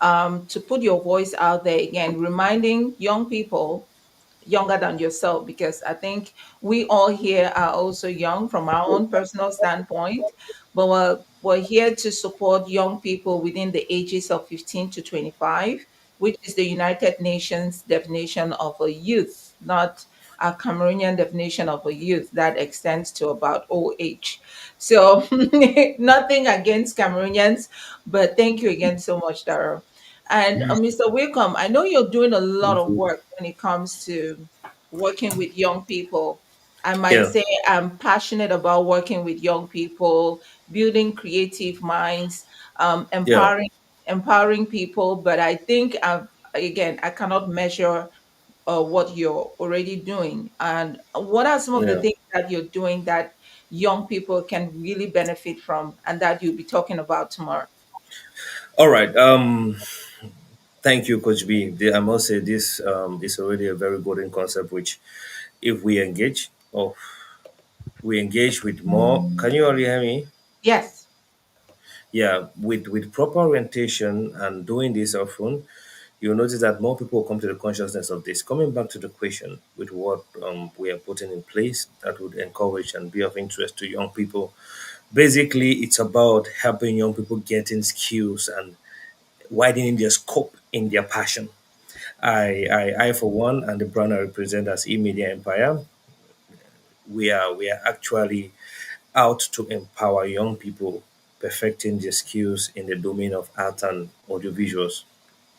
to put your voice out there again, reminding young people younger than yourself, because I think we all here are also young from our own personal standpoint, but we're here to support young people within the ages of 15 to 25, which is the United Nations definition of a youth, not a Cameroonian definition of a youth that extends to about old age. So nothing against Cameroonians, but thank you again so much, Dara. And Mr. Wickham, I know you're doing a lot Thank of you. work when it comes to working with young people. I might Yeah, say I'm passionate about working with young people, building creative minds, yeah, empowering people. But I think again, I cannot measure what you're already doing. And what are some of the yeah. things that you're doing that young people can really benefit from, and that you'll be talking about tomorrow? All right. Thank you, Coach B. I must say this is already a very golden concept, which if we engage, or we engage with more. Can you already hear me? Yes. Yeah, with proper orientation and doing this often, you'll notice that more people will come to the consciousness of this. Coming back to the question with what we are putting in place that would encourage and be of interest to young people. Basically, it's about helping young people getting skills and widening their scope in their passion. I for one, and the brand I represent as eMedia Empire, we are actually out to empower young people perfecting their skills in the domain of art and audiovisuals.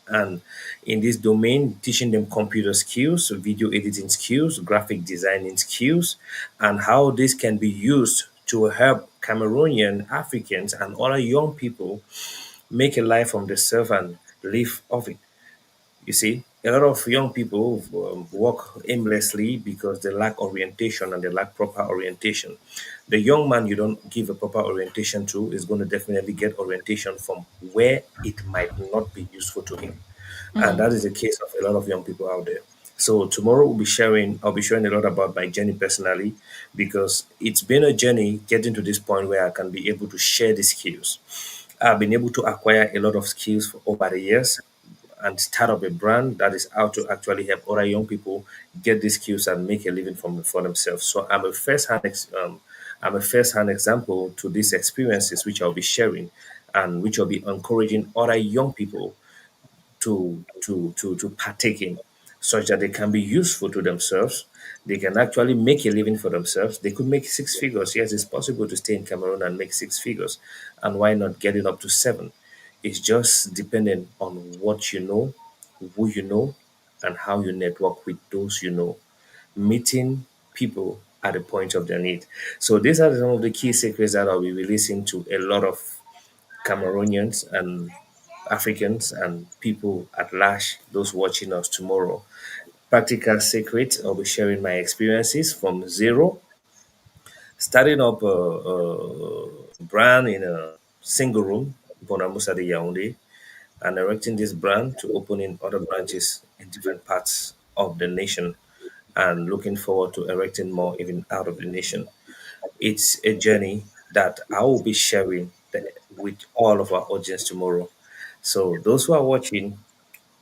And in this domain, teaching them computer skills, video editing skills, graphic designing skills, and how this can be used to help Cameroonian, Africans, and other young people make a life from themselves and live off it. You see, a lot of young people walk aimlessly because they lack orientation and they lack proper orientation. The young man you don't give a proper orientation to is going to definitely get orientation from where it might not be useful to him. And that is the case of a lot of young people out there. So tomorrow I'll be sharing a lot about my journey personally because it's been a journey getting to this point where I can be able to share the skills. I've been able to acquire a lot of skills for over the years and start up a brand that is out to actually help other young people get these skills and make a living for themselves. So I'm a first-hand example to these experiences which I'll be sharing and which will be encouraging other young people to partake in such that they can be useful to themselves. They can actually make a living for themselves. They could make six figures. Yes, it's possible to stay in Cameroon and make six figures. And why not get it up to seven? It's just dependent on what you know, who you know, and how you network with those you know, meeting people at the point of their need. So these are some of the key secrets that I'll be releasing to a lot of Cameroonians and Africans and people at large, those watching us tomorrow. Practical secrets, I'll be sharing my experiences from zero, starting up a brand in a single room, Bonamusa de Yaoundé, and erecting this brand to opening other branches in different parts of the nation and looking forward to erecting more even out of the nation. It's a journey that I will be sharing with all of our audience tomorrow. So those who are watching,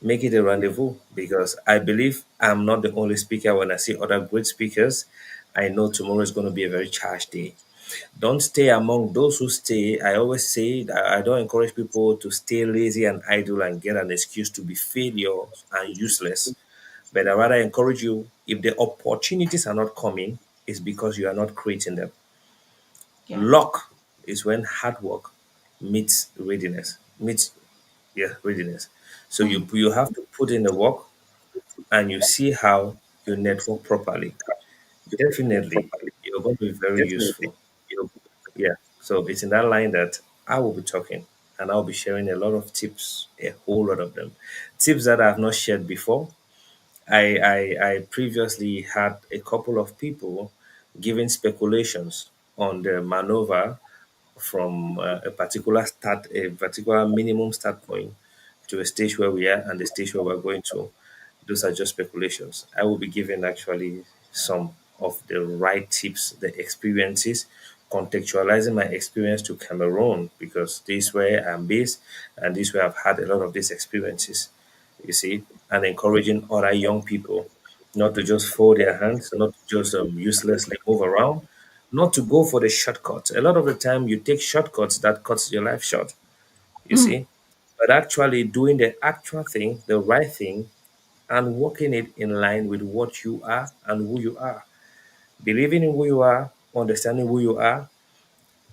make it a rendezvous because I believe I'm not the only speaker. When I see other great speakers, I know tomorrow is going to be a very charged day. Don't stay among those who stay. I always say that I don't encourage people to stay lazy and idle and get an excuse to be failure and useless. But I rather encourage you, if the opportunities are not coming, it's because you are not creating them. Yeah. Luck is when hard work meets readiness, meets readiness. So you have to put in the work and you see how you network properly. Definitely, you're going to be very useful. Yeah. So it's in that line that I will be talking and I'll be sharing a lot of tips, a whole lot of them. Tips that I have not shared before. I previously had a couple of people giving speculations on the maneuver from a particular minimum start point to a stage where we are and the stage where we're going to. Those are just speculations. I will be giving actually some of the right tips, the experiences contextualizing my experience to Cameroon because this is where I'm based and this is where I've had a lot of these experiences, you see, and encouraging other young people not to just fold their hands, not to just uselessly move around, not to go for the shortcuts. A lot of the time, you take shortcuts that cuts your life short, you see, but actually doing the actual thing, the right thing, and working it in line with what you are and who you are. Believing in who you are, understanding who you are,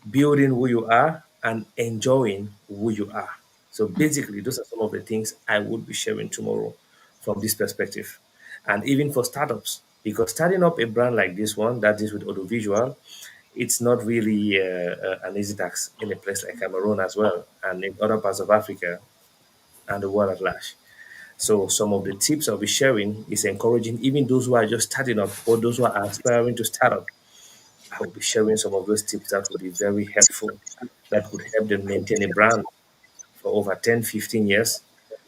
building who you are, and enjoying who you are. So basically, those are some of the things I would be sharing tomorrow from this perspective. And even for startups, because starting up a brand like this one that is with audiovisual, it's not really an easy task in a place like Cameroon as well, and in other parts of Africa and the world at large. So some of the tips I'll be sharing is encouraging even those who are just starting up or those who are aspiring to start up. I will be sharing some of those tips that will be very helpful, that could help them maintain a brand for over 10, 15 years.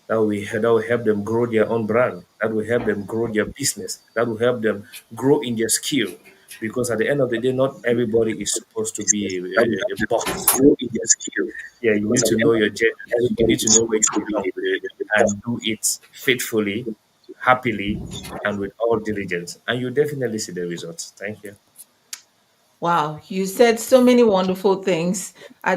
That will help them grow their own brand. That will help them grow their business. That will help them grow in their skill. Because at the end of the day, not everybody is supposed to be a boss. Yeah, you need to know your journey. You need to know where you belong and do it faithfully, happily, and with all diligence. And you definitely see the results. Thank you. Wow, you said so many wonderful things. I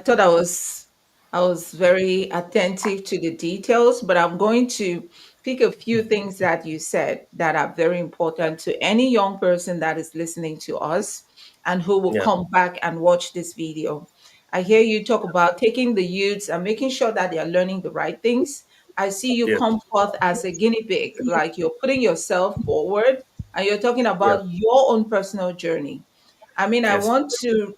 was very attentive to the details, but I'm going to pick a few things that you said that are very important to any young person that is listening to us and who will Yeah, come back and watch this video. I hear you talk about taking the youths and making sure that they are learning the right things. I see you yeah, come forth as a guinea pig, like you're putting yourself forward and you're talking yeah, about your own personal journey. I mean, I yes, want to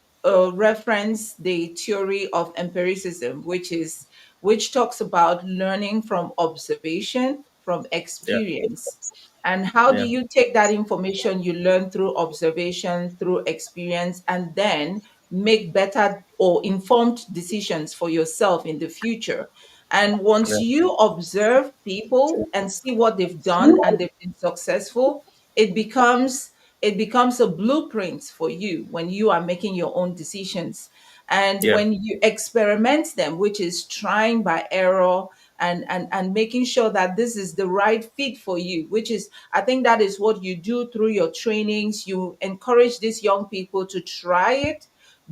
reference the theory of empiricism, which talks about learning from observation, from yeah, experience. And how do yeah, you take that information you learn through observation, through experience, and then make better or informed decisions for yourself in the future? And once yeah, you observe people and see what they've done and they've been successful, it becomes it becomes a blueprint for you when you are making your own decisions. And yeah, when you experiment them, which is trying by error and making sure that this is the right fit for you, which is, I think that is what you do through your trainings. You encourage these young people to try it,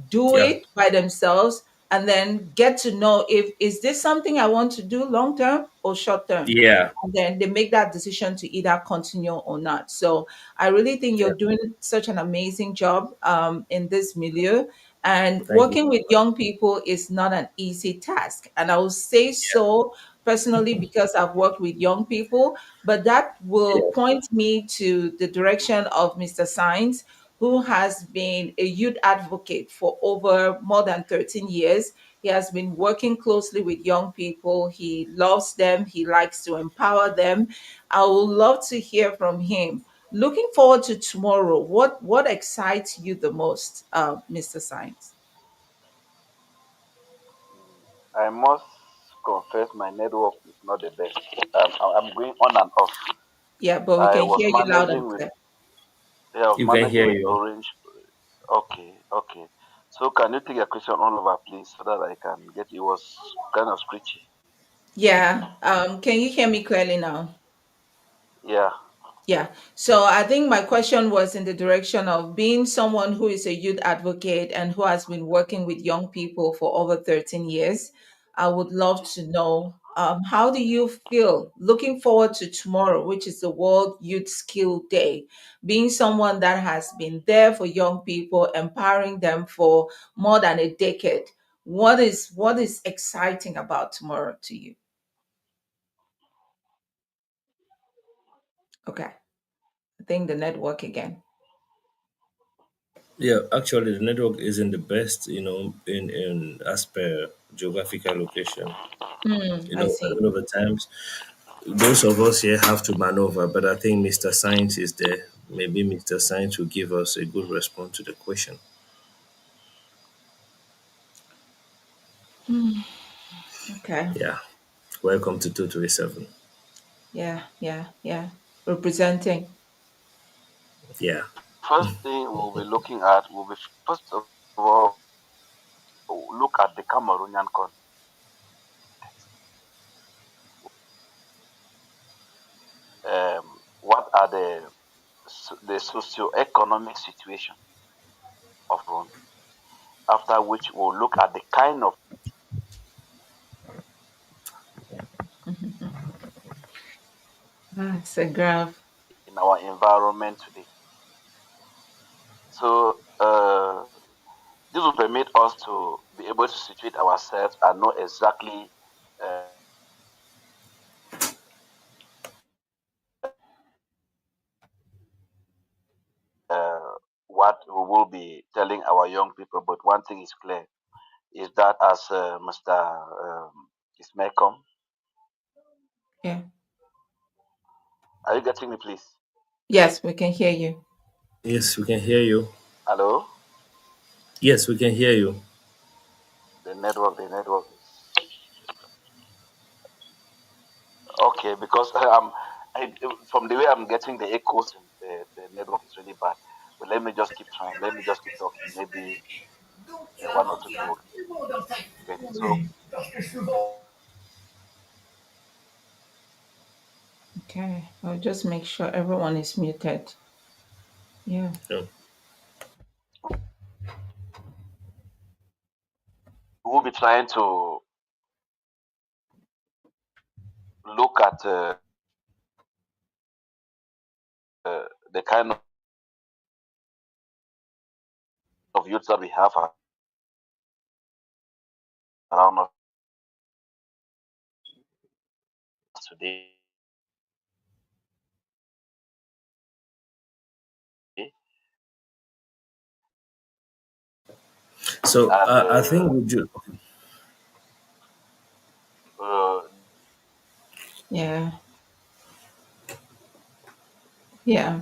do yeah, it by themselves, and then get to know if is this something I want to do long term or short term. yeah, And then they make that decision to either continue or not. So I really think yeah. you're doing such an amazing job in this milieu. And Thank you working so with much. young people is not an easy task. And I will say so personally because I've worked with young people, but that will point me to the direction of Mr. Science, who has been a youth advocate for over more than 13 years. He has been working closely with young people. He loves them, he likes to empower them. I would love to hear from him. Looking forward to tomorrow. What excites you the most, Mr. Science? I must confess my network is not the best. I'm going on and off. Yeah, but we I can was hear you loud and managing with clear. yeah, I was You can managing hear with you. Orange. Okay, okay. So can you take your question all over, please, so that I can get it was kind of screechy. Yeah. Can you hear me clearly now? Yeah. Yeah. So I think my question was in the direction of being someone who is a youth advocate and who has been working with young people for over 13 years. I would love to know, how do you feel looking forward to tomorrow, which is the World Youth Skill Day? Being someone that has been there for young people, empowering them for more than a decade. What is exciting about tomorrow to you? Okay. I think the network again. Yeah, actually, the network isn't the best, in as per geographical location. I A see. lot of the times, those of us here have to maneuver, but I think Mr. Science is there. Maybe Mr. Science will give us a good response to the question. Okay. Yeah. Welcome to 237. Yeah, yeah, yeah. Representing. Yeah. First thing we'll be looking at will be first of all, look at the Cameroonian context. What are the socio-economic situation of Cameroon? After which we'll look at the kind of It's a graph. in our environment today. So this will permit us to be able to situate ourselves and know exactly uh, uh, what we will be telling our young people. But one thing is clear is that as Mr. Ismail, Yeah. are you getting me, please? Yes, we can hear you. Yes, we can hear you. Hello? Yes, we can hear you. The network is okay because I, from the way I'm getting the echoes, the network is really bad. But let me just keep trying. Let me just keep talking. Maybe one or two people get it. So Okay. I'll just make sure everyone is muted. Yeah. Yeah. we'll be trying to look at the kind of youths that we have around us today, So and I think we do. uh, Yeah. Yeah.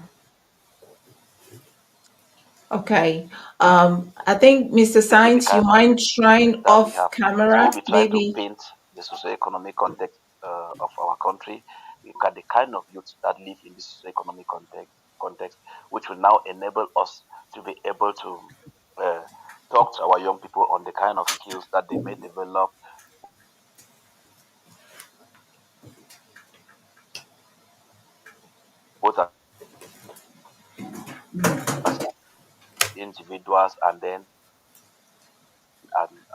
Okay. I think Mr. with the Science, you kind of mind youth trying that we off have. So we'll camera? be trying to Maybe. paint the socio-economic context of our country. We look at the kind of youths that live in this socio-economic context, which will now enable us to be able to uh, talk to our young people on the kind of skills that they may develop both as individuals and then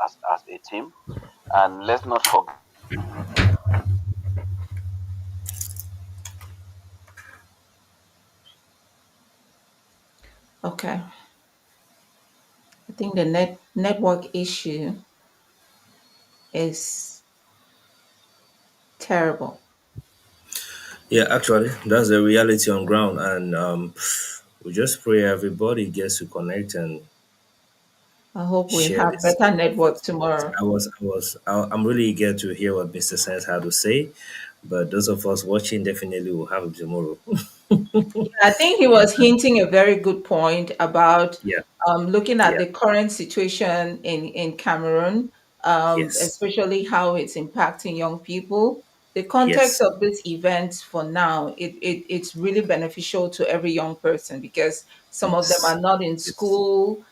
as a team. And let's not forget Okay. I think the network issue is terrible. Yeah, actually, that's the reality on ground, and we just pray everybody gets to connect and I hope we share have this. better network tomorrow. I'm really eager to hear what Mr. Science had to say, but those of us watching definitely will have it tomorrow. I think he was hinting a very good point about Yeah, looking at yeah, the current situation in Cameroon, yes, especially how it's impacting young people. The context yes, of this event for now, it's really beneficial to every young person because some of them yes, are not in yes. school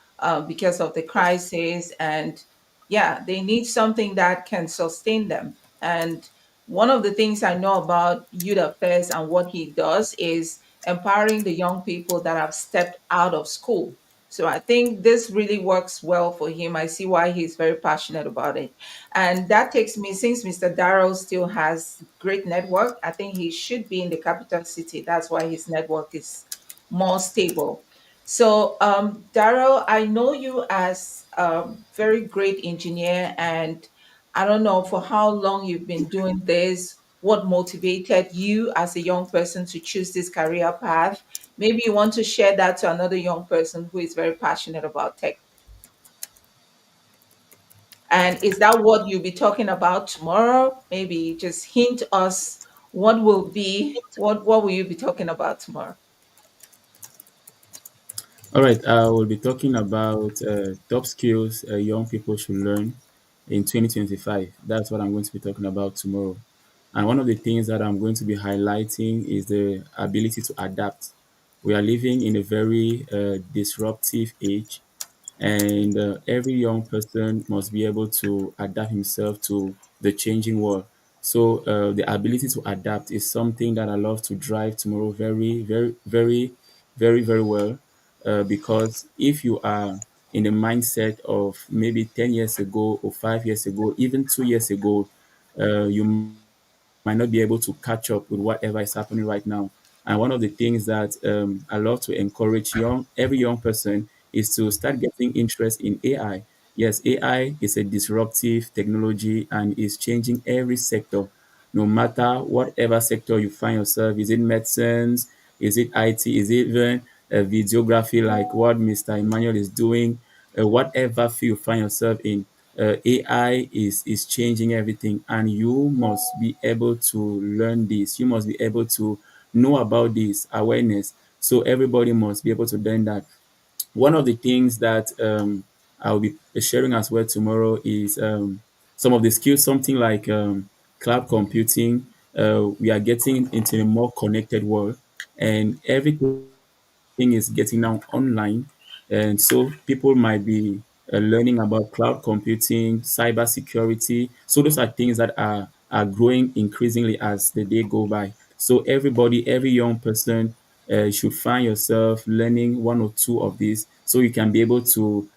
because of the crisis. And yeah, they need something that can sustain them. And one of the things I know about Youth Affairs and what he does is empowering the young people that have stepped out of school. So I think this really works well for him. I see why he's very passionate about it. And that takes me, since Mr. Darrow still has great network, I think he should be in the capital city. That's why his network is more stable. So, Darrow, I know you as a very great engineer, and I don't know for how long you've been doing this, what motivated you as a young person to choose this career path. Maybe you want to share that to another young person who is very passionate about tech. And is that what you'll be talking about tomorrow? Maybe just hint us what will you be talking about tomorrow? All right, I will be talking about top skills young people should learn in 2025. That's what I'm going to be talking about tomorrow. And one of the things that I'm going to be highlighting is the ability to adapt. We are living in a very disruptive age, and every young person must be able to adapt himself to the changing world. So the ability to adapt is something that I love to drive tomorrow very, very, very, very, very well. Because if you are in the mindset of maybe 10 years ago or 5 years ago, even 2 years ago, you might not be able to catch up with whatever is happening right now. And one of the things that I love to encourage every young person is to start getting interest in AI. Yes, AI is a disruptive technology and is changing every sector, no matter whatever sector you find yourself. Is it medicines? Is it IT? Is it even videography like what Mr. Emmanuel is doing? Whatever field you find yourself in, AI is changing everything, and you must be able to learn this. You must be able to know about this awareness. So everybody must be able to learn that. One of the things that I'll be sharing as well tomorrow is some of the skills, something like cloud computing. We are getting into a more connected world, and everything is getting now online. And so people might be learning about cloud computing, cyber security. So those are things that are growing increasingly as the day go by. So everybody, every young person should find yourself learning one or two of these so you can be able to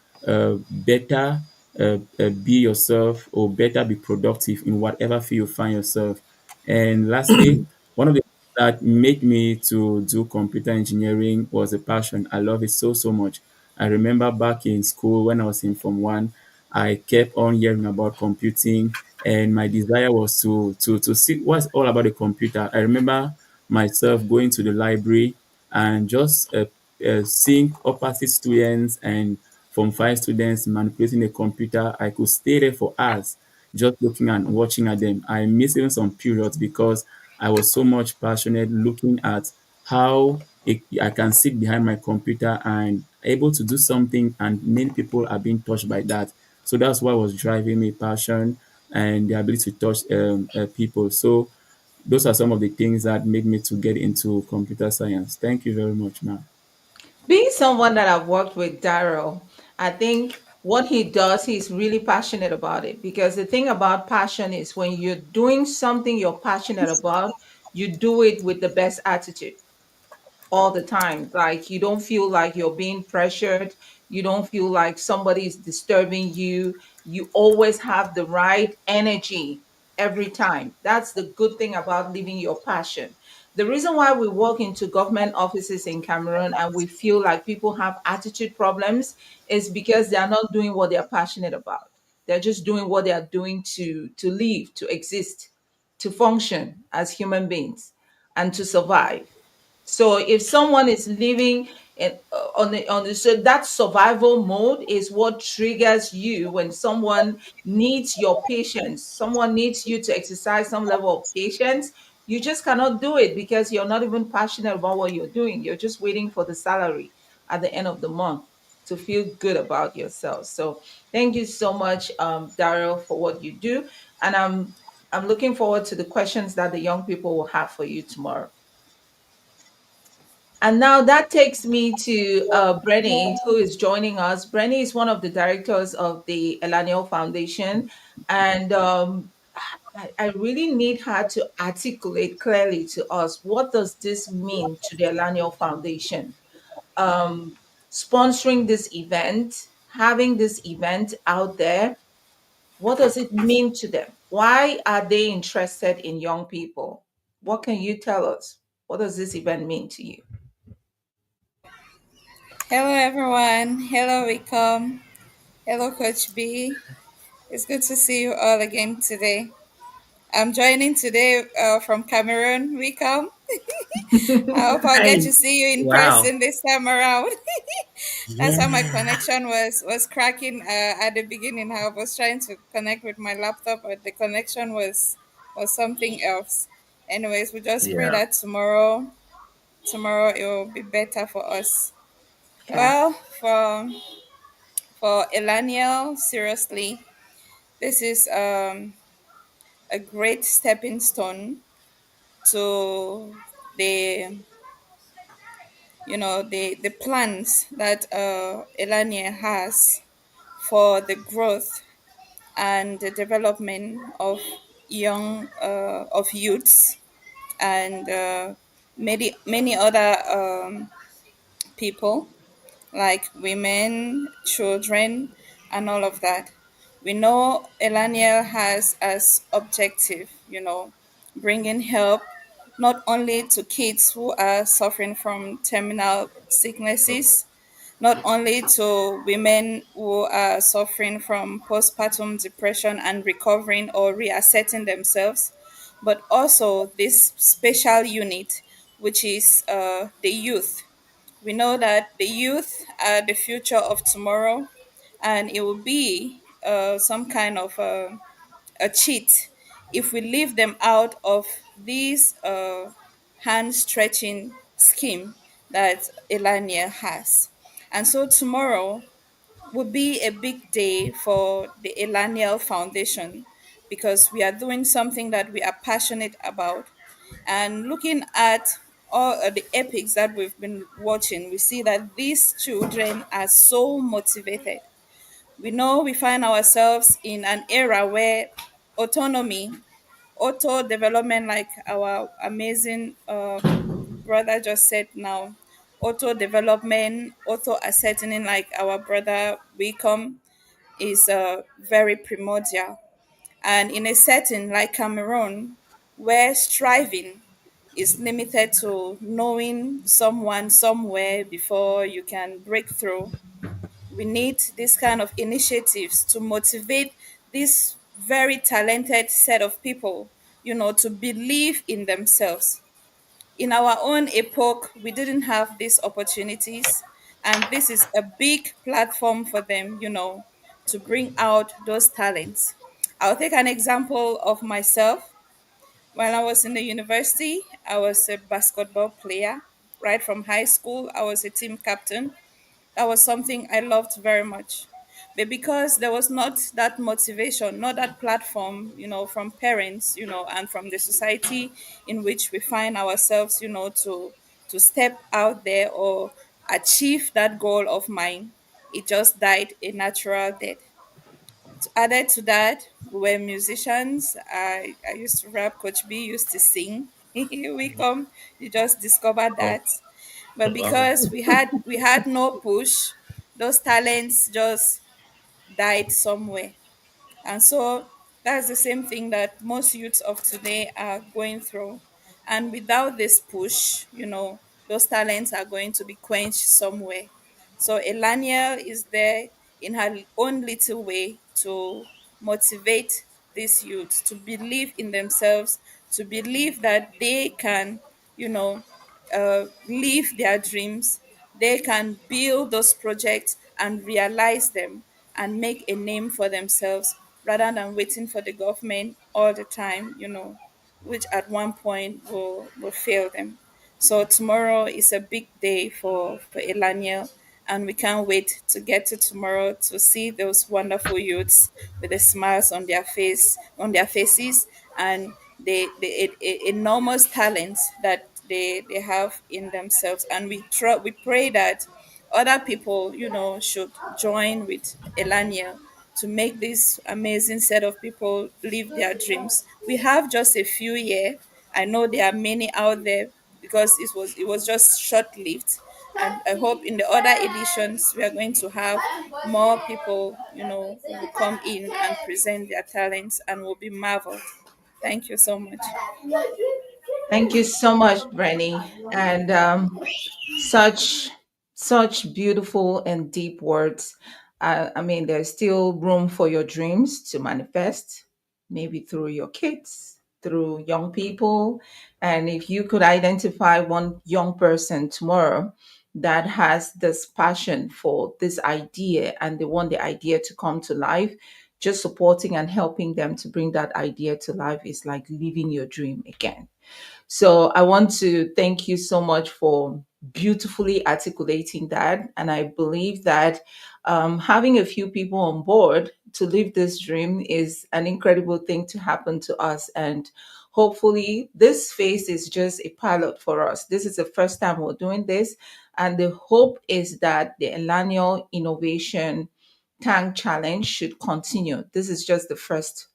better be yourself or better be productive in whatever field you find yourself. And lastly, one of the that made me to do computer engineering was a passion. I love it so so much. I remember back in school when I was in Form 1, I kept on hearing about computing, and my desire was to see what's all about the computer. I remember myself going to the library and just seeing opposite students and Form 5 students manipulating the computer. I could stay there for hours just looking and watching at them. I missed even some periods because I was so much passionate looking at how I can sit behind my computer and able to do something, and many people are being touched by that. So that's what was driving me passion and the ability to touch people. So those are some of the things that made me to get into computer science. Thank you very much, ma'am. Being someone that I've worked with, Daryl, I think what he does, he's really passionate about it. Because the thing about passion is when you're doing something you're passionate about, you do it with the best attitude all the time. Like you don't feel like you're being pressured. You don't feel like somebody's disturbing you. You always have the right energy every time. That's the good thing about living your passion. The reason why we walk into government offices in Cameroon and we feel like people have attitude problems is because they are not doing what they are passionate about. They're just doing what they are doing to live, to exist, to function as human beings and to survive. So if someone is living on the so that survival mode is what triggers you when someone needs your patience. Someone needs you to exercise some level of patience. You just cannot do it because you're not even passionate about what you're doing. You're just waiting for the salary at the end of the month to feel good about yourself. So thank you so much, Daryl, for what you do, and I'm looking forward to the questions that the young people will have for you tomorrow. And now that takes me to Brenny, who is joining us. Brenny is one of the directors of the Elaniel Foundation. And I really need her to articulate clearly to us what does this mean to the Elaniel Foundation? Um, Sponsoring this event, having this event out there, what does it mean to them? Why are they interested in young people? What can you tell us? What does this event mean to you? Hello, everyone. Hello, Wicom. Hello, Coach B. It's good to see you all again today. I'm joining today from Cameroon, Wicom. I hope I'll get Hey, to see you in wow. person this time around. That's how my Yeah. connection was cracking at the beginning. I was trying to connect with my laptop, but the connection was something else. Anyways, we just pray Yeah. that tomorrow it will be better for us. Yeah. Well, for Elaniel, seriously, this is a great stepping stone to the the plans that Elania has. for the growth and the development of young of youths and many other people like women, children, and all of that. We know Elaniel has as objective, bringing help not only to kids who are suffering from terminal sicknesses, not only to women who are suffering from postpartum depression and recovering or reasserting themselves, but also this special unit, which is the youth. We know that the youth are the future of tomorrow, and it will be some kind of a cheat if we leave them out of this hand stretching scheme that Elania has. And so tomorrow will be a big day for the Elaniel Foundation because we are doing something that we are passionate about. And looking at all the epics that we've been watching, we see that these children are so motivated. We know we find ourselves in an era where autonomy, auto development, like our amazing brother just said now, auto development, auto ascertaining, like our brother Wicom, is very primordial. And in a setting like Cameroon, where striving is limited to knowing someone somewhere before you can break through, we need this kind of initiatives to motivate this very talented set of people, to believe in themselves. In our own epoch, we didn't have these opportunities, and this is a big platform for them, to bring out those talents. I'll take an example of myself. When I was in the university, I was a basketball player. Right from high school, I was a team captain. That was something I loved very much. But because there was not that motivation, not that platform, from parents, and from the society in which we find ourselves, to step out there or achieve that goal of mine, it just died a natural death. Added to that, we were musicians. I used to rap. Coach B used to sing. Here we come. You just discovered Oh, that. But wow. because we had no push, those talents just died somewhere. And so that's the same thing that most youths of today are going through. And without this push, those talents are going to be quenched somewhere. So Elania is there in her own little way to motivate these youths to believe in themselves, to believe that they can, live their dreams, they can build those projects and realize them and make a name for themselves rather than waiting for the government all the time, which at one point will fail them. So tomorrow is a big day for Elaniel, and we can't wait to get to tomorrow to see those wonderful youths with the smiles on their faces, and the enormous talents that they have in themselves. And we pray that other people, should join with Elania to make this amazing set of people live their dreams. We have just a few here. I know there are many out there because it was just short lived. And I hope in the other editions we are going to have more people, who will come in and present their talents and will be marveled. Thank you so much. Thank you so much, Brenny. And such such beautiful and deep words. I mean, there's still room for your dreams to manifest, maybe through your kids, through young people. And if you could identify one young person tomorrow that has this passion for this idea and they want the idea to come to life, just supporting and helping them to bring that idea to life is like living your dream again. So I want to thank you so much for beautifully articulating that. And I believe that having a few people on board to live this dream is an incredible thing to happen to us. And hopefully, this phase is just a pilot for us. This is the first time we're doing this. And the hope is that the Elanio Innovation Tank Challenge should continue. This is just the first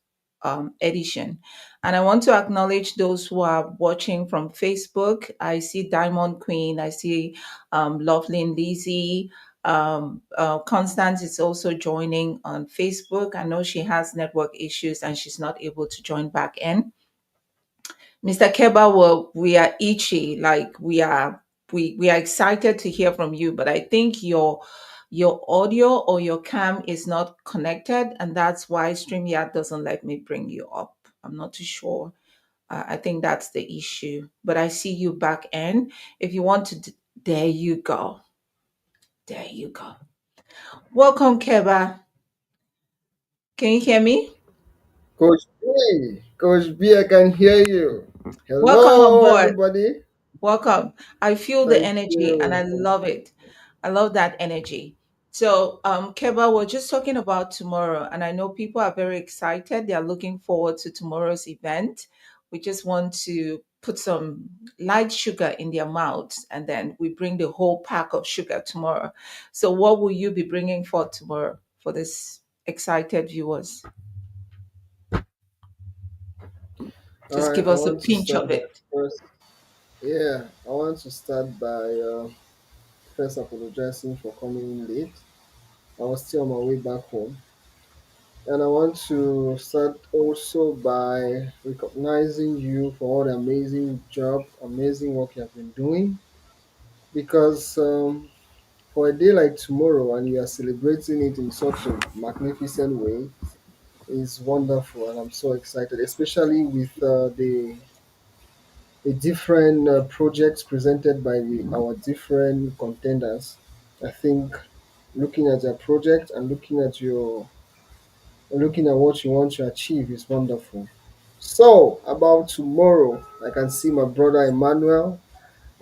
edition. And I want to acknowledge those who are watching from Facebook. I see Diamond Queen, I see Lovely and Lizzie. Constance is also joining on Facebook. I know she has network issues and she's not able to join back in. Mr. Keba, well, we are itchy, like we are excited to hear from you, but I think your audio or your cam is not connected, and that's why StreamYard doesn't let me bring you up. I'm not too sure. I think that's the issue. But I see you back in. If you want to, there you go. There you go. Welcome, Keba. Can you hear me? Coach B, I can hear you. Welcome on Hello, board. everybody. Welcome. I feel the Thank energy and I you. love it. I love that energy. So, Keba, we're just talking about tomorrow, and I know people are very excited. They are looking forward to tomorrow's event. We just want to put some light sugar in their mouths, and then we bring the whole pack of sugar tomorrow. So, what will you be bringing for tomorrow for this excited viewers? All Just right, give I us a want to pinch of start by it. first. Yeah, I want to start by first apologizing for coming in late. I was still on my way back home. And I want to start also by recognizing you for all the amazing job, amazing work you have been doing. Because for a day like tomorrow, and you are celebrating it in such a magnificent way, is wonderful, and I'm so excited, especially with the different projects presented by our different contenders. I think looking at your project and looking at what you want to achieve is wonderful. So about tomorrow, I can see my brother Emmanuel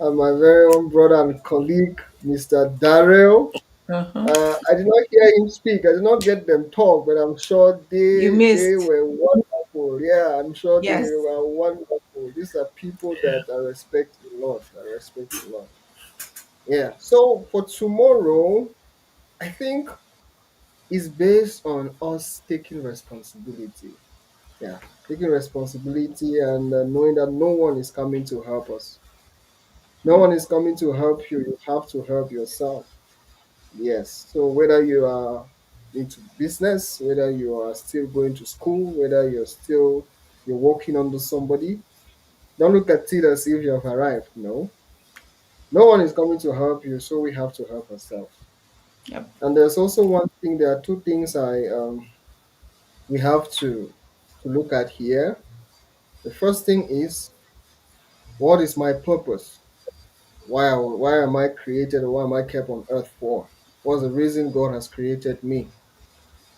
and my very own brother and colleague Mr. Daryl. Uh-huh. I did not hear him speak. I did not get them talk, but I'm sure You they missed. were wonderful. Yeah, I'm sure they Yes. were wonderful. These are people that I respect a lot. I respect a lot. Yeah. So for tomorrow, I think is based on us taking responsibility. Yeah, taking responsibility and knowing that no one is coming to help us. No one is coming to help you. You have to help yourself. Yes. So whether you are into business, whether you are still going to school, whether you're working under somebody, don't look at it as if you have arrived. No. No one is coming to help you, so we have to help ourselves. Yep. And there's also one thing, there are two things I we have to look at here. The first thing is, what is my purpose? Why am I created, or why am I kept on earth for? What's the reason God has created me?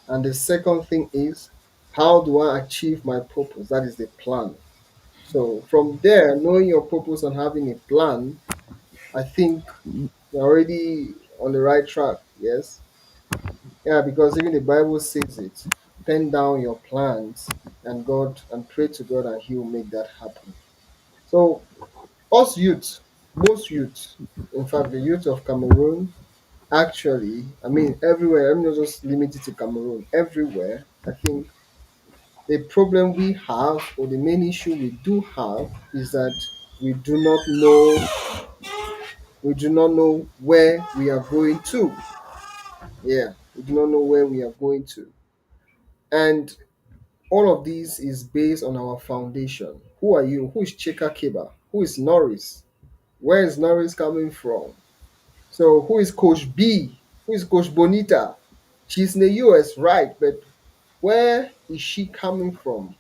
And the second thing is, how do I achieve my purpose? That is the plan. So from there, knowing your purpose and having a plan, I think you're already on the right track. Yes. Yeah, because even the Bible says it. Pen down your plans and pray to God and He will make that happen. So us youth, most youth, in fact the youth of Cameroon, actually, I mean everywhere, I'm not just limited to Cameroon, everywhere, I think the problem we have, or the main issue we do have, is that we do not know we do not know where we are going to. Yeah, we do not know where we are going to. And all of this is based on our foundation. Who are you? Who is Chika Kiba? Who is Norris? Where is Norris coming from? So who is Coach B? Who is Coach Bonita? She's in the US, right? But where is she coming from?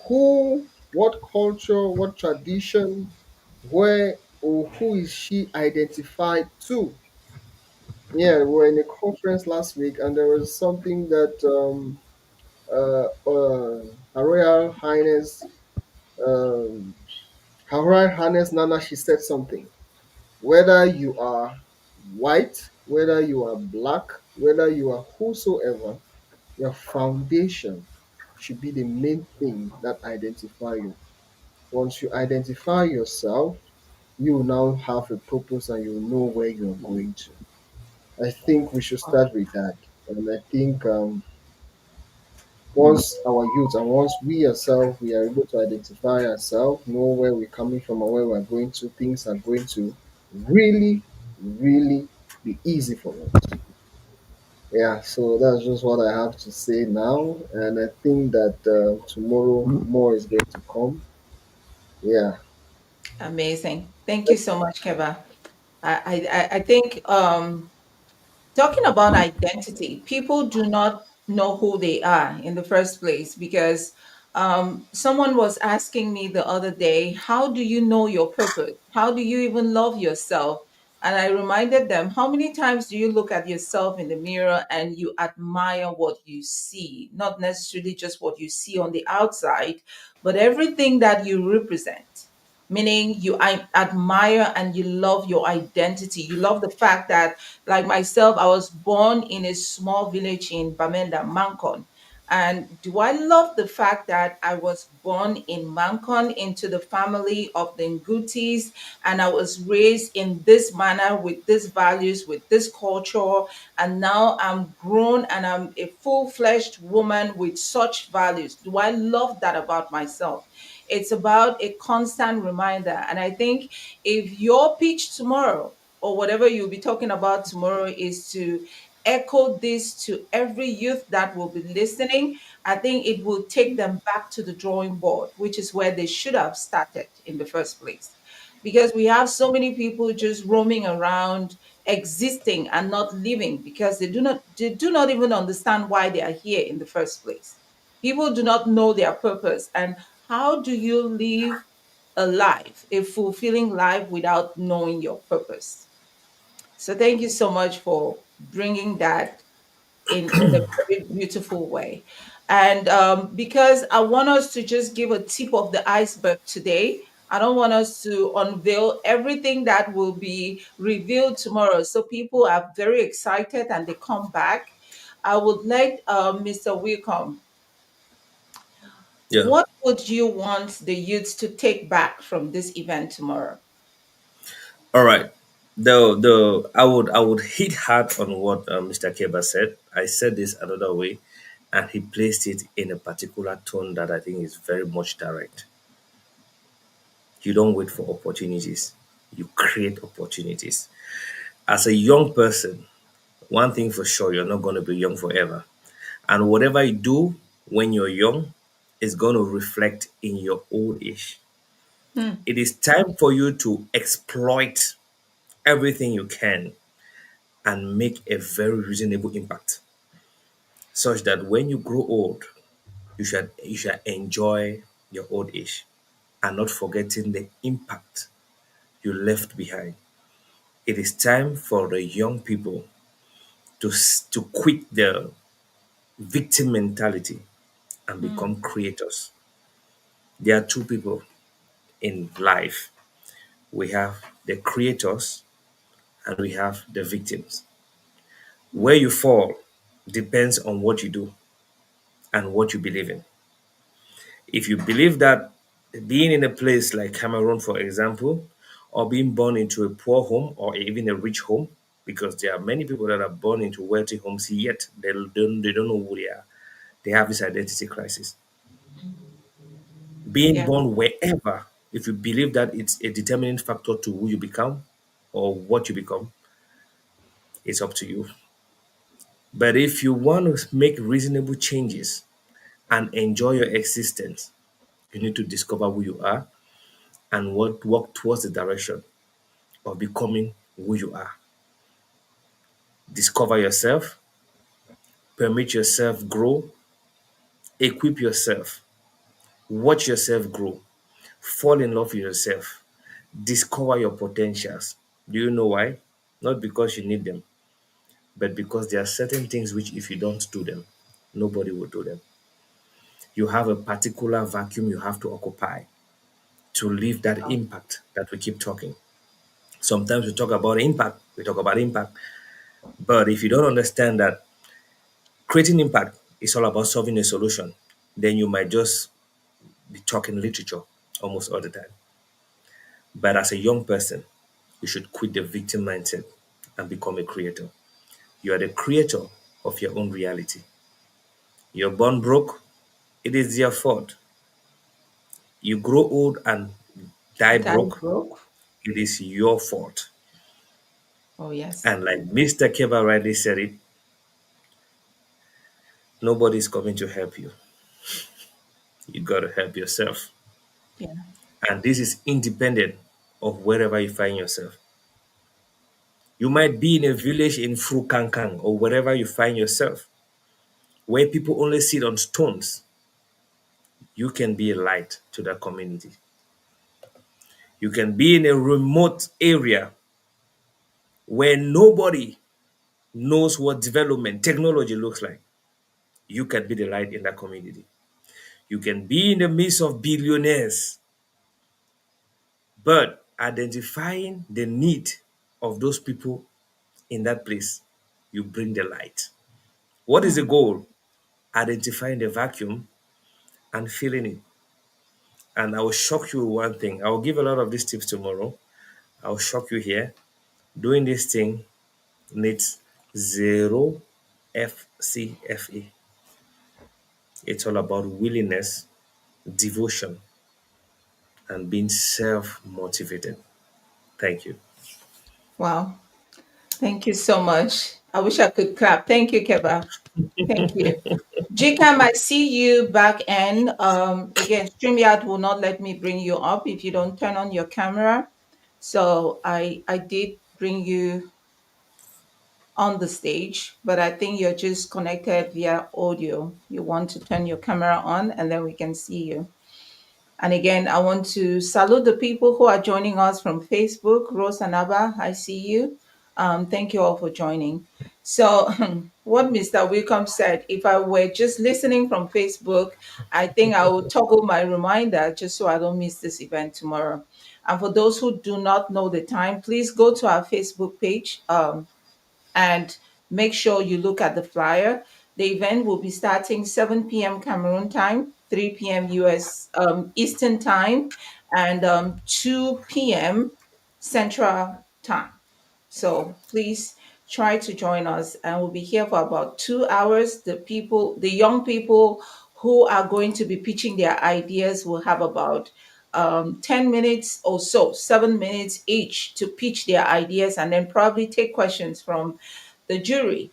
Who, what culture, what tradition, where or who is she identified to? Yeah, we were in a conference last week, and there was something that Her Royal Highness, um, Her Royal Highness Nana, she said something. Whether you are white, whether you are black, whether you are whosoever, your foundation should be the main thing that identify you. Once you identify yourself, you will now have a purpose and you will know where you are going to. I think we should start with that. And I think once our youth and once we ourselves we are able to identify ourselves, know where we're coming from and where we're going to, things are going to really, really be easy for us. Yeah, so that's just what I have to say now, and I think that tomorrow more is going to come. Yeah. Amazing. Thank you so much, Keva. I think talking about identity, people do not know who they are in the first place because someone was asking me the other day, how do you know your purpose? How do you even love yourself? And I reminded them, how many times do you look at yourself in the mirror and you admire what you see? Not necessarily just what you see on the outside, but everything that you represent. Meaning admire and you love your identity. You love the fact that, like myself, I was born in a small village in Bamenda, Mancon. And do I love the fact that I was born in Mancon into the family of the Ngutis, and I was raised in this manner with these values, with this culture, and now I'm grown and I'm a full-fledged woman with such values? Do I love that about myself? It's about a constant reminder. And I think if your pitch tomorrow or whatever you'll be talking about tomorrow is to echo this to every youth that will be listening, I think it will take them back to the drawing board, which is where they should have started in the first place. Because we have so many people just roaming around, existing and not living because they do not even understand why they are here in the first place. People do not know their purpose. And how do you live a life, a fulfilling life, without knowing your purpose? So thank you so much for bringing that in a very beautiful way. And because I want us to just give a tip of the iceberg today, I don't want us to unveil everything that will be revealed tomorrow. So people are very excited and they come back. I would like Mr. Wickham, Yeah. what would you want the youths to take back from this event tomorrow? All right. The I would hit hard on what Mr. Keba said. I said this another way, and he placed it in a particular tone that I think is very much direct. You don't wait for opportunities. You create opportunities. As a young person, one thing for sure, you're not going to be young forever. And whatever you do when you're young is going to reflect in your old age. Hmm. It is time for you to exploit everything you can and make a very reasonable impact, such that when you grow old, you should enjoy your old age and not forgetting the impact you left behind. It is time for the young people to quit the victim mentality and Hmm. become creators. There are two people in life. We have the creators and we have the victims. Where you fall depends on what you do and what you believe in. If you believe that being in a place like Cameroon, for example, or being born into a poor home or even a rich home, because there are many people that are born into wealthy homes, yet they don't know who they are. They have this identity crisis. Being Yeah. born wherever, if you believe that it's a determining factor to who you become or what you become, it's up to you. But if you want to make reasonable changes and enjoy your existence, you need to discover who you are and work towards the direction of becoming who you are. Discover yourself, permit yourself grow, equip yourself, watch yourself grow, fall in love with yourself, discover your potentials. Do you know why? Not because you need them, but because there are certain things which, if you don't do them, nobody will do them. You have a particular vacuum you have to occupy to leave that impact that we keep talking. Sometimes we talk about impact, but if you don't understand that creating impact is all about solving a solution, then you might just be talking literature almost all the time. But as a young person, you should quit the victim mindset and become a creator. You are the creator of your own reality. You're born broke, it is their fault. You grow old and die Die broke, broke. it is your fault. Oh yes. And like Mr. Keba rightly said it, nobody's coming to help you. You got to help yourself. Yeah. And this is independent of wherever you find yourself. You might be in a village in Frukankang or wherever you find yourself, where people only sit on stones. You can be a light to that community. You can be in a remote area where nobody knows what development, technology looks like. You can be the light in that community. You can be in the midst of billionaires, but identifying the need of those people in that place, you bring the light. What is the Hmm. goal? Identifying the vacuum and filling it. And I will shock you with one thing. I will give a lot of these tips tomorrow. I will shock you here. Doing this thing needs zero FCFE. It's all about willingness, devotion, and being self motivated. Thank you. Wow. Thank you so much. I wish I could clap. Thank you, Keba. Thank you. Jcam, I see you back end. Again, StreamYard will not let me bring you up if you don't turn on your camera. So I did bring you on the stage, but I think you're just connected via audio. You want to turn your camera on and then we can see you. And again, I want to salute the people who are joining us from Facebook. Rose Anaba, I see you. Thank you all for joining. So, what Mr. Wickham said, if I were just listening from Facebook, I think I would toggle my reminder just so I don't miss this event tomorrow. And for those who do not know the time, please go to our Facebook page. And make sure you look at the flyer. The event will be starting 7 p.m. Cameroon time, 3 p.m. US Eastern time, and 2 p.m. Central time. So please try to join us, and we'll be here for about 2 hours. The young people who are going to be pitching their ideas will have about 10 minutes or so, 7 minutes each to pitch their ideas, and then probably take questions from the jury.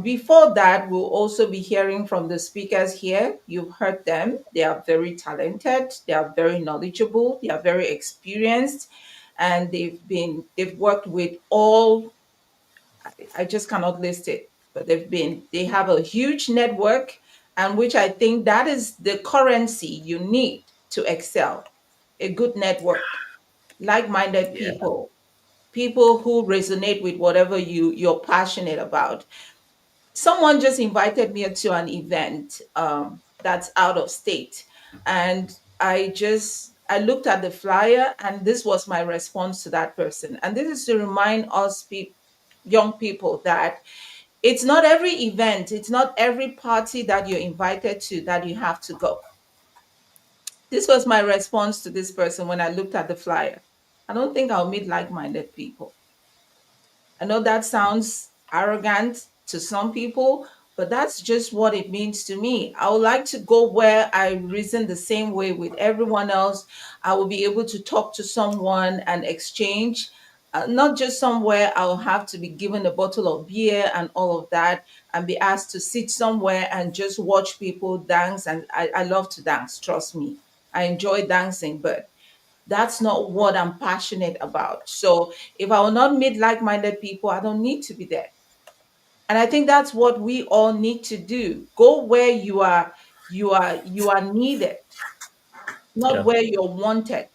Before that, we'll also be hearing from the speakers here. You've heard them. They are very talented, they are very knowledgeable, they are very experienced, and they've worked with all, I just cannot list it, but they have a huge network, and which I think that is the currency you need to excel. A good network, like-minded Yeah. people, people who resonate with whatever you're passionate about. Someone just invited me to an event that's out of state, and I looked at the flyer, and this was my response to that person. And this is to remind us young people that it's not every event, it's not every party that you're invited to that you have to go. This was my response to this person when I looked at the flyer. I don't think I'll meet like-minded people. I know that sounds arrogant to some people, but that's just what it means to me. I would like to go where I reason the same way with everyone else. I will be able to talk to someone and exchange. Not just somewhere I'll have to be given a bottle of beer and all of that and be asked to sit somewhere and just watch people dance. And I love to dance, trust me. I enjoy dancing, but that's not what I'm passionate about. So if I will not meet like-minded people, I don't need to be there. And I think that's what we all need to do. Go where you are needed, not Yeah. where you're wanted.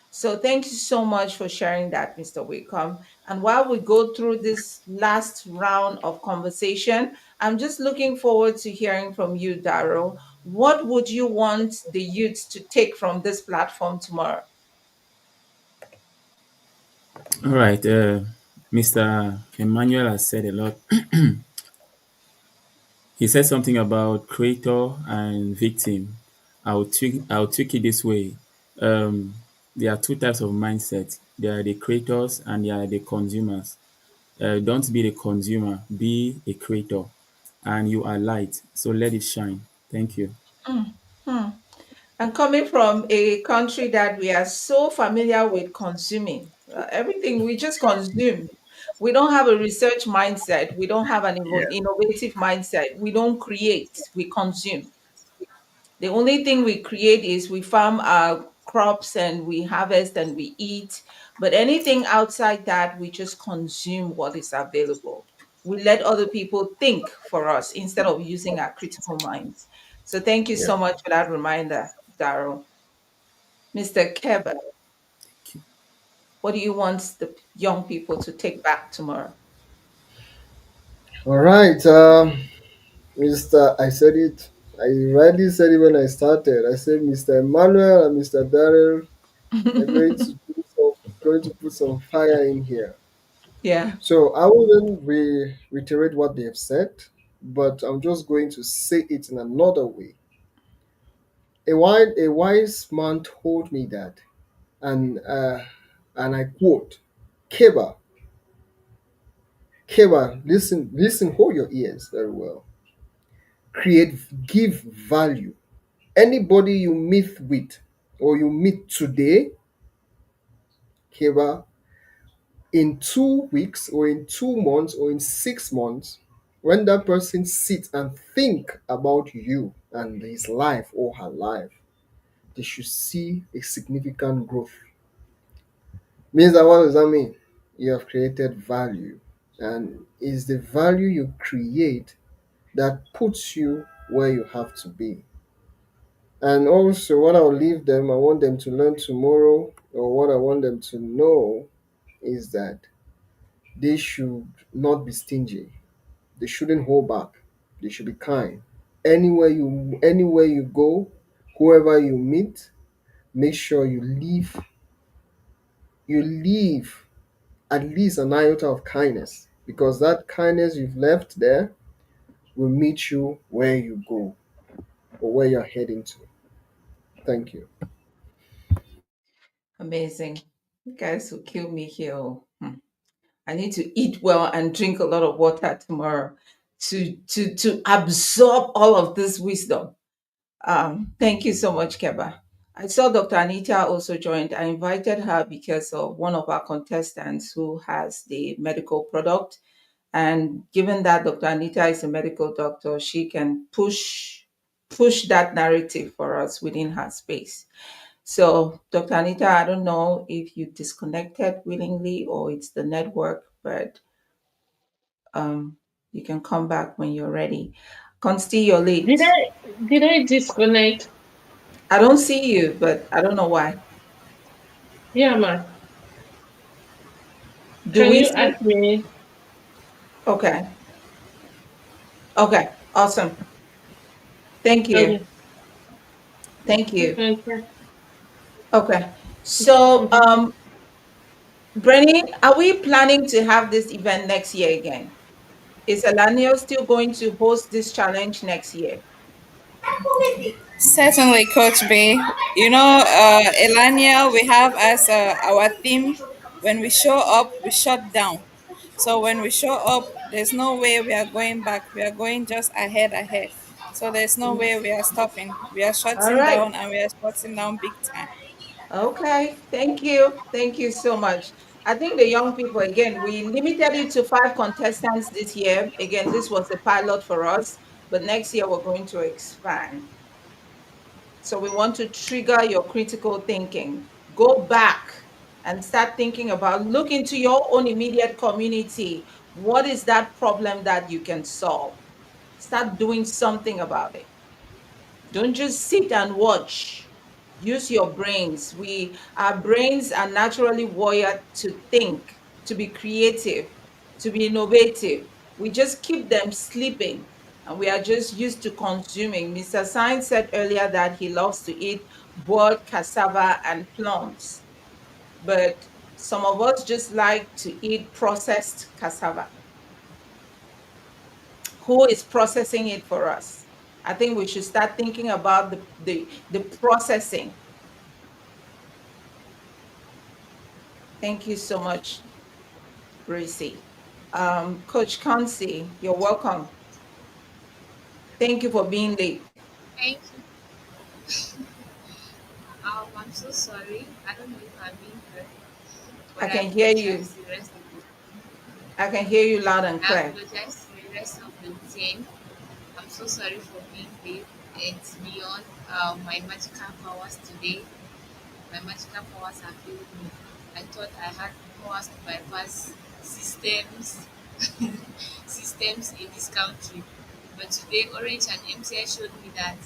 So thank you so much for sharing that, Mr. Wickham. And while we go through this last round of conversation, I'm just looking forward to hearing from you, Daryl. What would you want the youth to take from this platform tomorrow? All right. Mr. Emmanuel has said a lot. He said something about creator and victim. I'll tweak it this way. There are two types of mindset. There are the creators and there are the consumers. Don't be the consumer, be a creator. And you are light, so let it shine. Thank you. Hmm. And coming from a country that we are so familiar with consuming, everything we just consume. We don't have a research mindset. We don't have an Yeah. innovative mindset. We don't create, we consume. The only thing we create is we farm our crops and we harvest and we eat. But anything outside that, we just consume what is available. We let other people think for us instead of using our critical minds. So thank you Yeah. so much for that reminder, Daryl. Mr. Keba, what do you want the young people to take back tomorrow? All right, Mr. I said it. I rightly said it when I started. I said Mr. Emmanuel and Mr. Daryl are going to put some fire in here. Yeah. So I wouldn't reiterate what they have said, but I'm just going to say it in another way. A wise man told me that, and I quote, Keba, Keba, listen, hold your ears very well. Give value. Anybody you meet with or you meet today, Keba, in 2 weeks or in 2 months or in 6 months, when that person sits and think about you and his life or her life, they should see a significant growth. Means that what does that mean? You have created value, and it's the value you create that puts you where you have to be. And also, what I'll leave them, I want them to learn tomorrow, or what I want them to know is that they should not be stingy. They shouldn't hold back. They should be kind. Anywhere you go, whoever you meet, make sure you leave at least an iota of kindness, because that kindness you've left there will meet you where you go or where you're heading to. Thank you. Amazing. You guys will kill me here. Oh. I need to eat well and drink a lot of water tomorrow to absorb all of this wisdom. Thank you so much, Keba. I saw Dr. Anita also joined. I invited her because of one of our contestants who has the medical product. And given that Dr. Anita is a medical doctor, she can push that narrative for us within her space. So, Dr. Anita, I don't know if you disconnected willingly or it's the network, but um, you can come back when you're ready. Consti, you're Did late. I disconnect? I don't see you, but I don't know why. Yeah, ma. Do Can we you see? ask me? Okay. Okay. Awesome. Thank you. Okay, Thank you you. can try. Okay. So, Mhm. Brenny, are we planning to have this event next year again? Is Alanio still going to host this challenge next year? Certainly, Coach B. You know, Elania, we have as our theme, when we show up, we shut down. So when we show up, there's no way we are going back. We are going just ahead, ahead. So there's no way we are stopping. We are All shutting right. down, and we are shutting down big time. Okay, thank you. Thank you so much. I think the young people, again, we limited it to 5 contestants this year. Again, this was a pilot for us, but next year we're going to expand. So we want to trigger your critical thinking. Go back and start thinking about, look into your own immediate community. What is that problem that you can solve? Start doing something about it. Don't just sit and watch. Use your brains. Our brains are naturally wired to think, to be creative, to be innovative. We just keep them sleeping and we are just used to consuming. Mr. Science said earlier that he loves to eat boiled cassava and plums, but some of us just like to eat processed cassava. Who is processing it for us? I think we should start thinking about the processing. Thank you so much, Gracie. Coach Kansi, you're welcome. Thank you for being late. Thank you. I'm so sorry. I don't know if I'm being heard, I but I can hear apologize you. to the rest of the I can hear you loud and I clear. apologize to the rest of the team. I'm so sorry for being late. It's beyond my magical powers today. My magical powers have failed me. I thought I had powers to bypass systems systems in this country. But today Orange and MTI showed me that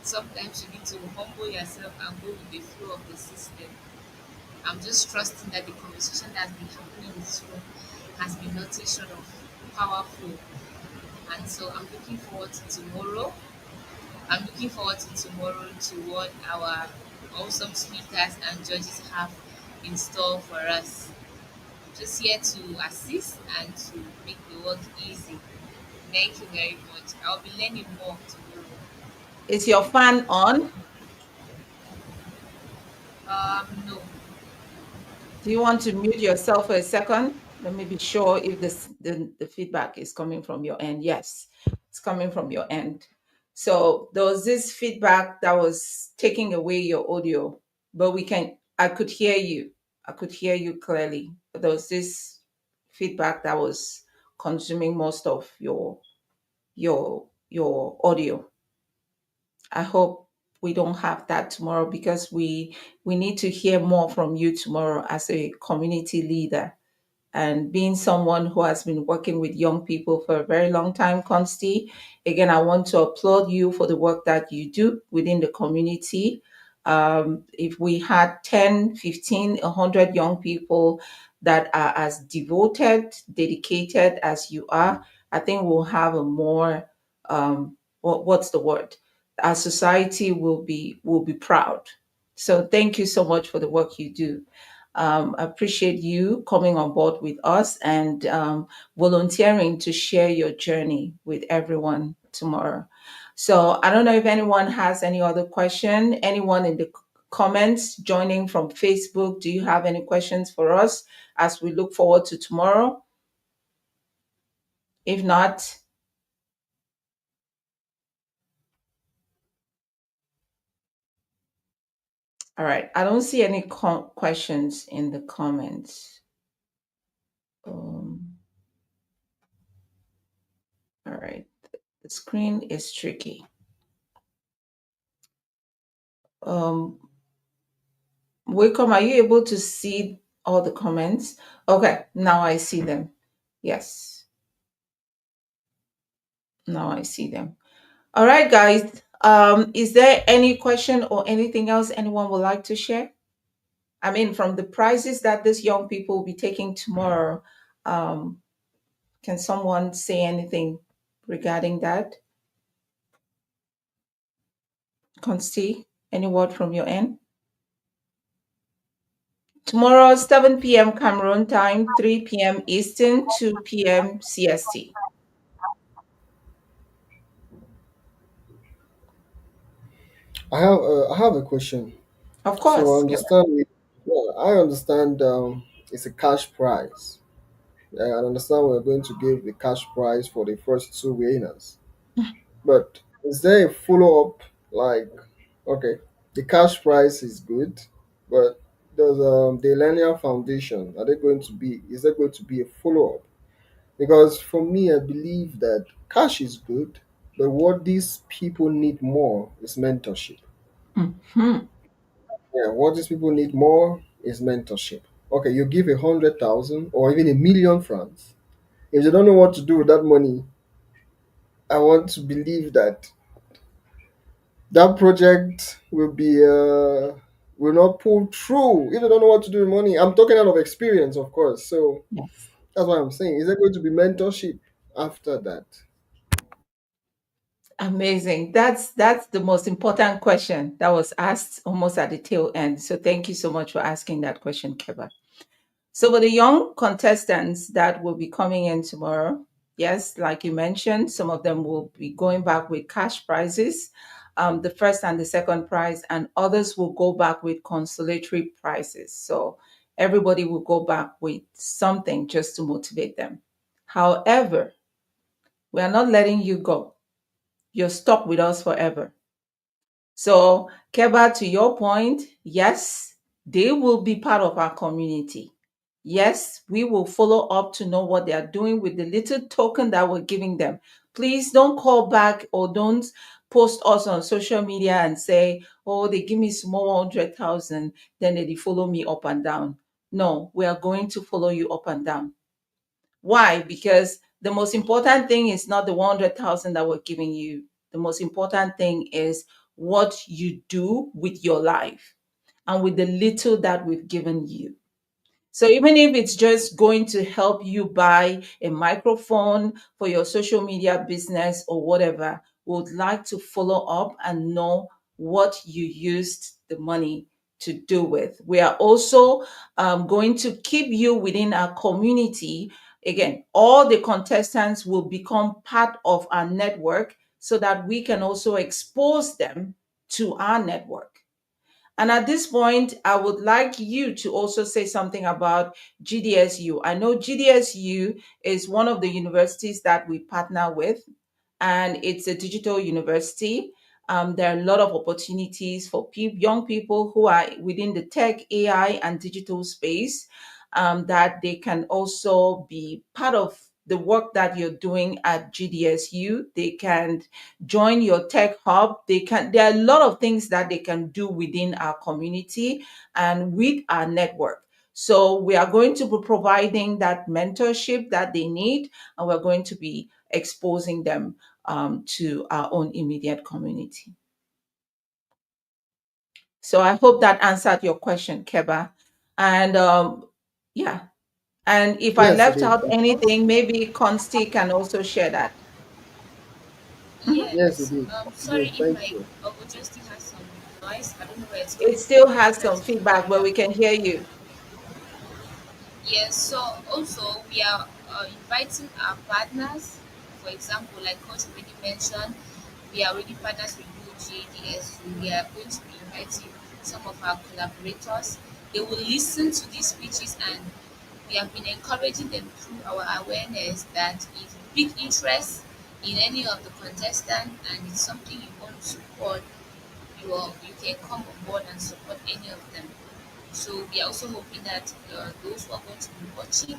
sometimes you need to humble yourself and go with the flow of the system. I'm just trusting that the conversation that's been happening in this room has been nothing short of powerful. And so I'm looking forward to tomorrow. I'm looking forward to tomorrow to what our awesome speakers and judges have in store for us. Just here to assist and to make the work easy. Thank you very much. I'll be learning more tomorrow. Is your fan on? No. Do you want to mute yourself for a second? Let me be sure if the feedback is coming from your end. Yes, it's coming from your end. So there was this feedback that was taking away your audio, but I could hear you. I could hear you clearly. But there was this feedback that was consuming most of your audio. I hope we don't have that tomorrow because we need to hear more from you tomorrow as a community leader and being someone who has been working with young people for a very long time, Consti. Again, I want to applaud you for the work that you do within the community. If we had 10, 15, 100 young people that are as devoted, dedicated as you are, I think we'll have a more, what's the word? Our society will be proud. So thank you so much for the work you do. I appreciate you coming on board with us and volunteering to share your journey with everyone tomorrow. So I don't know if anyone has any other question. Anyone in the comments joining from Facebook, do you have any questions for us as we look forward to tomorrow? If not, all right. I don't see any questions in the comments. Um, all right. The screen is tricky. Um, Wacom, are you able to see all the comments? Okay, now I see them. Yes, now I see them. All right, guys. Is there any question or anything else anyone would like to share? I mean, from the prizes that these young people will be taking tomorrow, um, can someone say anything regarding that? Consti, any word from your end? Tomorrow, 7 p.m. Cameroon time, 3 p.m. Eastern, 2 p.m. CST. I have a question. Of So I course. understand. I understand. It's a cash prize. I understand we're going to give the cash prize for the first two winners. But is there a follow up? Like, okay, the cash prize is good, but does the Elenia Foundation are they going to be? Is there going to be a follow up? Because for me, I believe that cash is good, but what these people need more is mentorship. Mhm. Yeah, what these people need more is mentorship. Okay, you give 100,000 or even 1,000,000 francs. If they don't know what to do with that money, I want to believe that that project will not pull through if they don't know what to do with money. I'm talking out of experience, of course. So Yes. that's what I'm saying. Is there going to be mentorship after that? Amazing. That's the most important question that was asked almost at the tail end. So thank you so much for asking that question, Keba. So for the young contestants that will be coming in tomorrow, yes, like you mentioned, some of them will be going back with cash prizes, the first and the second prize, and others will go back with consolatory prizes. So everybody will go back with something just to motivate them. However, we are not letting you go. You're stuck with us forever. So, Keba, to your point, yes, they will be part of our community. Yes, we will follow up to know what they are doing with the little token that we're giving them. Please don't call back or don't post us on social media and say, oh, they give me small 100,000, then they follow me up and down. No, we are going to follow you up and down. Why? Because the most important thing is not the 100,000 that we're giving you. The most important thing is what you do with your life and with the little that we've given you. So even if it's just going to help you buy a microphone for your social media business or whatever, we would like to follow up and know what you used the money to do with. We are also going to keep you within our community. Again, all the contestants will become part of our network so that we can also expose them to our network. And at this point, I would like you to also say something about GDSU. I know GDSU is one of the universities that we partner with, and it's a digital university. There are a lot of opportunities for young people who are within the tech, AI, and digital space, that they can also be part of the work that you're doing at GDSU. They can join your tech hub. There are a lot of things that they can do within our community and with our network. So we are going to be providing that mentorship that they need, and we're going to be exposing them to our own immediate community. So I hope that answered your question, Keba. And yeah, and if I Yes, it left did. out anything, maybe Consti can also share that. Mhm. Yes, it Yes. did. It Sorry did. if Thank my you. audio still has some noise. I don't know where it's It coming from. still has Try some to keep it feedback, but area. we can hear you. Yes, so also we are inviting our partners. For example, like Coach already mentioned, we are already partners with UJDS. We are going to be inviting some of our collaborators. They will listen to these speeches, and we have been encouraging them through our awareness that if you pick interest in any of the contestants and it's something you want to support, you can come on board and support any of them. So we are also hoping that those who are going to be watching,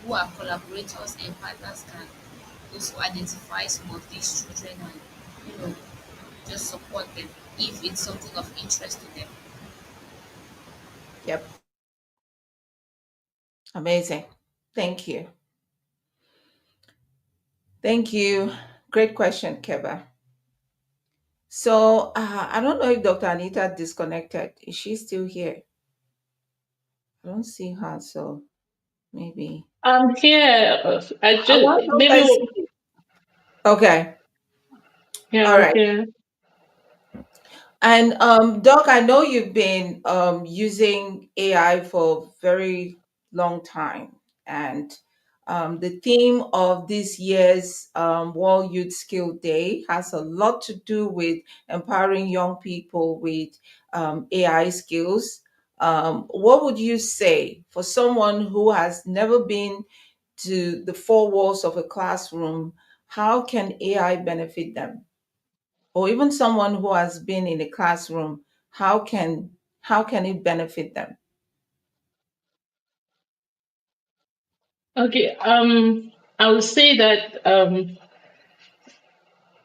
who are collaborators and partners, can also identify some of these children and just support them if it's something of interest to them. Yep. Amazing. Thank you. Thank you. Great question, Keba. So I don't know if Dr. Anita disconnected. Is she still here? I don't see her, so maybe. I'm here. I I just want to maybe let's see. Okay. yeah, All I'm right. here. And Doc, I know you've been using AI for a very long time, and the theme of this year's World Youth Skill Day has a lot to do with empowering young people with AI skills. What would you say for someone who has never been to the four walls of a classroom? How can AI benefit them? Or even someone who has been in a classroom, how can it benefit them? Okay. I would say that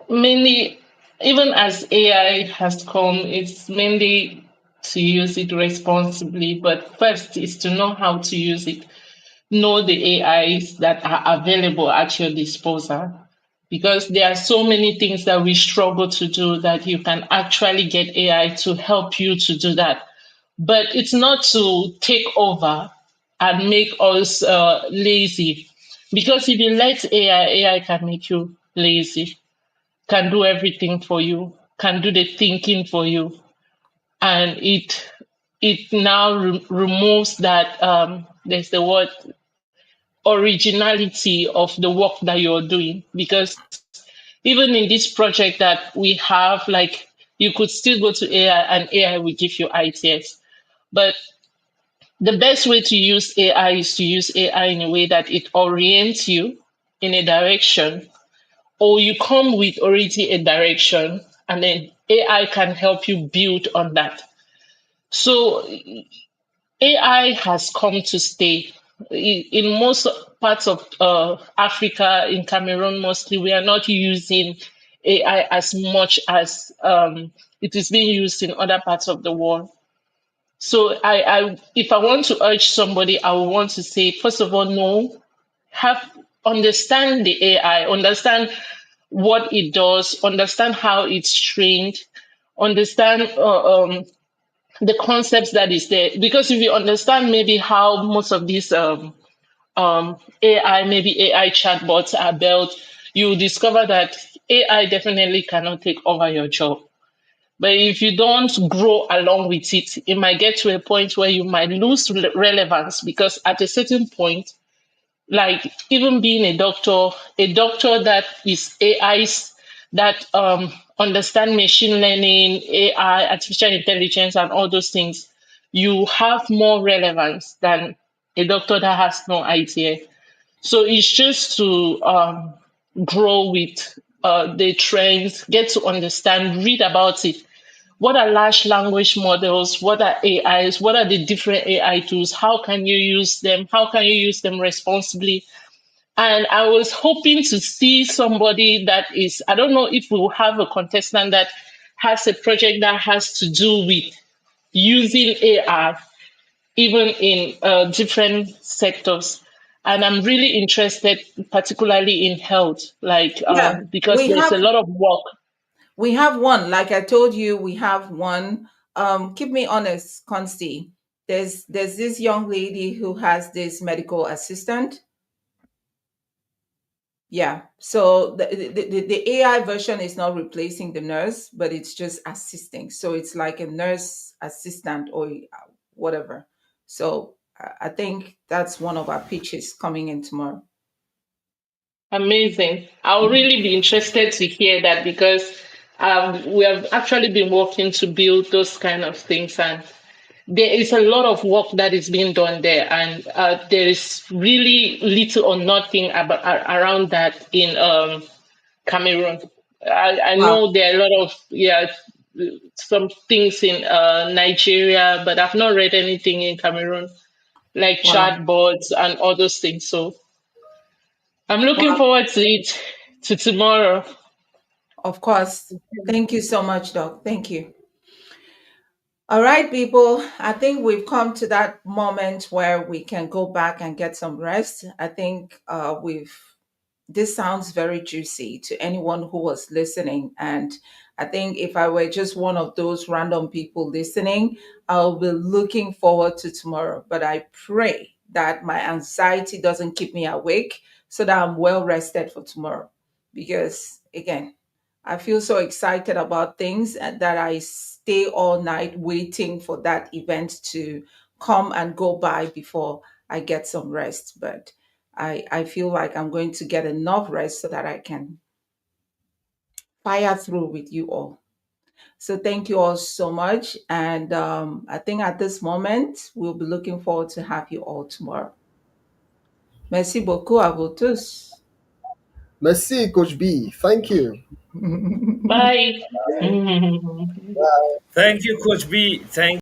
mainly, even as AI has come, it's mainly to use it responsibly. But first is to know how to use it, know the AIs that are available at your disposal. Because there are so many things that we struggle to do that you can actually get AI to help you to do that. But it's not to take over and make us lazy. Because if you let AI can make you lazy, can do everything for you, can do the thinking for you, and it now removes that there's the word originality of the work that you're doing. Because even in this project that we have, like, you could still go to AI and AI will give you ideas. But the best way to use AI is to use AI in a way that it orients you, in a direction, or you come with already a direction, and then AI can help you build on that. So AI has come to stay. In most parts of Africa, in Cameroon mostly, we are not using AI as much as it is being used in other parts of the world. So if I want to urge somebody, I would want to say, first of all, no, have understand the AI, understand what it does, understand how it's trained, understand the concepts that is there. Because if you understand maybe how most of these AI, maybe AI chatbots are built, you will discover that AI definitely cannot take over your job. But if you don't grow along with it, it might get to a point where you might lose relevance, because at a certain point, like even being a doctor that is AIs that understand machine learning, AI, artificial intelligence, and all those things, you have more relevance than a doctor that has no idea. So it's just to grow with the trends, get to understand, read about it. What are large language models? What are AIs? What are the different AI tools? How can you use them? How can you use them responsibly? And I was hoping to see somebody that is, I don't know if we'll have a contestant that has a project that has to do with using AI, even in different sectors. And I'm really interested, particularly in health, like Yeah, because we there's have a lot of work. we have one. Like I told you, we have one. Keep me honest, Consti. There's this young lady who has this medical assistant. Yeah. So the AI version is not replacing the nurse, but it's just assisting. So it's like a nurse assistant or whatever. So I think that's one of our pitches coming in tomorrow. Amazing. I'll Mhm. really be interested to hear that, because we have actually been working to build those kind of things, and there is a lot of work that is being done there, and there is really little or nothing about around that in Cameroon. I Wow. know there are a lot of, yeah, some things in Nigeria, but I've not read anything in Cameroon, like Wow. chatbots and all those things. So I'm looking Wow. forward to it, to tomorrow. Of course. Thank you so much, Doc. Thank you. All right, people. I think we've come to that moment where we can go back and get some rest. I think we've this sounds very juicy to anyone who was listening. And I think if I were just one of those random people listening, I'll be looking forward to tomorrow. But I pray that my anxiety doesn't keep me awake so that I'm well rested for tomorrow. Because again, I feel so excited about things and that I stay all night waiting for that event to come and go by before I get some rest. But I feel like I'm going to get enough rest so that I can fire through with you all. So thank you all so much. And I think at this moment, we'll be looking forward to have you all tomorrow. Merci beaucoup à vous tous. Merci, Coach B. Thank you. Bye. Thank you, Coach B. Thank